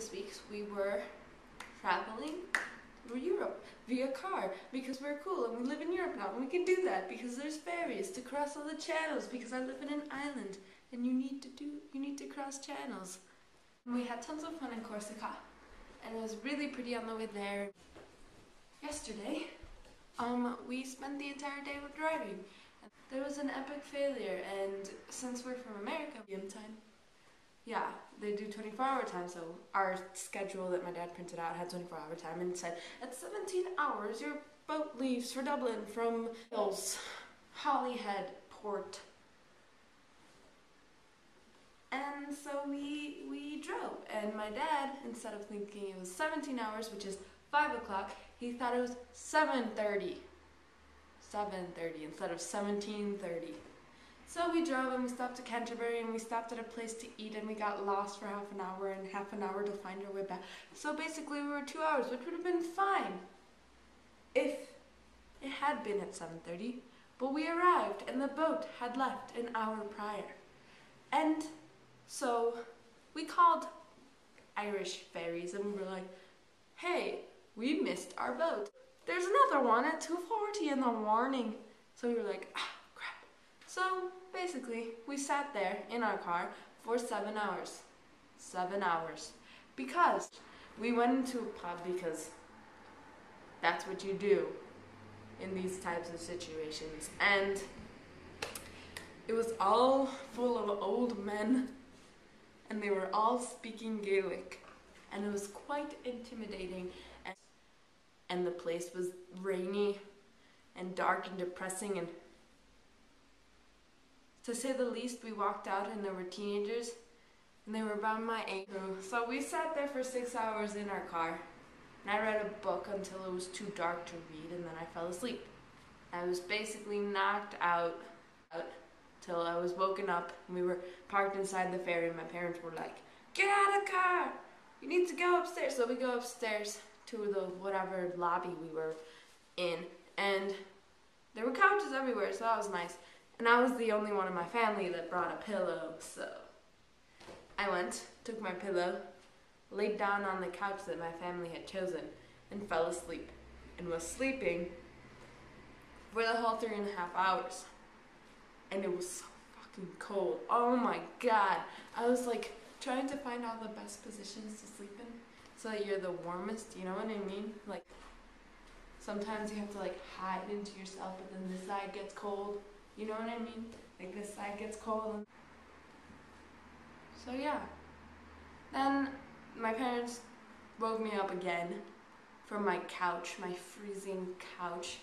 previous weeks we were traveling through Europe via car because we're cool and we live in Europe now and we can do that because there's ferries to cross all the channels because I live in an island and you need to cross channels. And we had tons of fun in Corsica and it was really pretty on the way there. Yesterday, we spent the entire day driving. There was an epic failure, and since we're from America, time. Yeah, they do 24-hour time, so our schedule that my dad printed out had 24-hour time and said, at 17 hours your boat leaves for Dublin from Wales, Holyhead Port. And so we drove, and my dad, instead of thinking it was 17 hours, which is 5 o'clock, he thought it was 7:30 instead of 17:30. So we drove and we stopped at Canterbury and we stopped at a place to eat and we got lost for half an hour and half an hour to find our way back. So basically we were 2 hours, which would have been fine if it had been at 7:30. But we arrived and the boat had left an hour prior. And so we called Irish ferries and we were like, hey, we missed our boat. There's another one at 2:40 in the morning. So we were like, ah, crap. So basically, we sat there in our car for 7 hours. 7 hours. Because we went into a pub because that's what you do in these types of situations. And it was all full of old men and they were all speaking Gaelic. And it was quite intimidating. And the place was rainy and dark and depressing, and to say the least, we walked out and there were teenagers and they were about my age. So we sat there for 6 hours in our car and I read a book until it was too dark to read and then I fell asleep. I was basically knocked out till I was woken up and we were parked inside the ferry and my parents were like, get out of the car! You need to go upstairs. So we go upstairs to the whatever lobby we were in, and there were couches everywhere, so that was nice. And I was the only one in my family that brought a pillow, so I went, took my pillow, laid down on the couch that my family had chosen, and fell asleep, and was sleeping for the whole 3.5 hours. And it was so fucking cold. Oh my god. I was like trying to find all the best positions to sleep in so that you're the warmest, you know what I mean? Like, sometimes you have to like hide into yourself, but then this side gets cold, you know what I mean? Like this side gets cold. So yeah. Then my parents woke me up again from my couch, my freezing couch,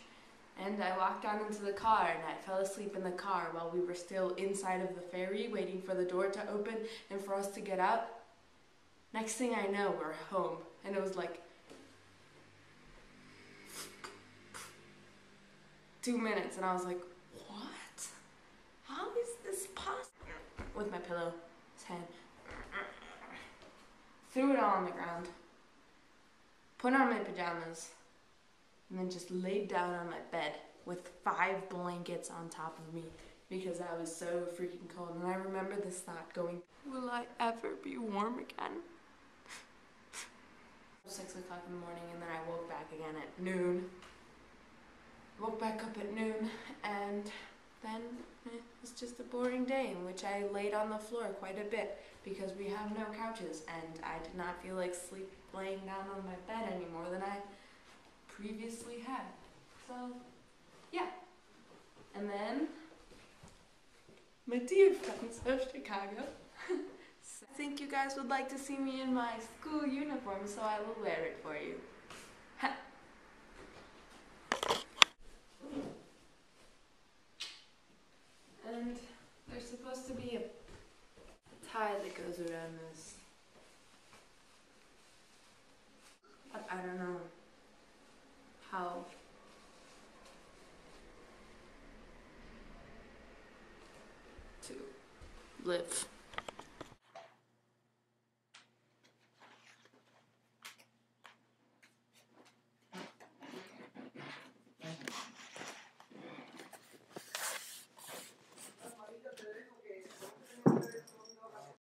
and I walked down into the car and I fell asleep in the car while we were still inside of the ferry waiting for the door to open and for us to get out. Next thing I know, we're home, and it was like 2 minutes, and I was like, what? How is this possible? With my pillow, his hand, threw it all on the ground, put on my pajamas, and then just laid down on my bed with 5 blankets on top of me because I was so freaking cold. And I remember this thought going, will I ever be warm again? 6 o'clock in the morning, and then I woke back again at noon. Woke back up at noon, and then it was just a boring day in which I laid on the floor quite a bit because we have no couches, and I did not feel like laying down on my bed any more than I previously had. So, yeah. And then my dear friends of Chicago. I think you guys would like to see me in my school uniform, so I will wear it for you. And there's supposed to be a tie that goes around this. But I don't know how to live.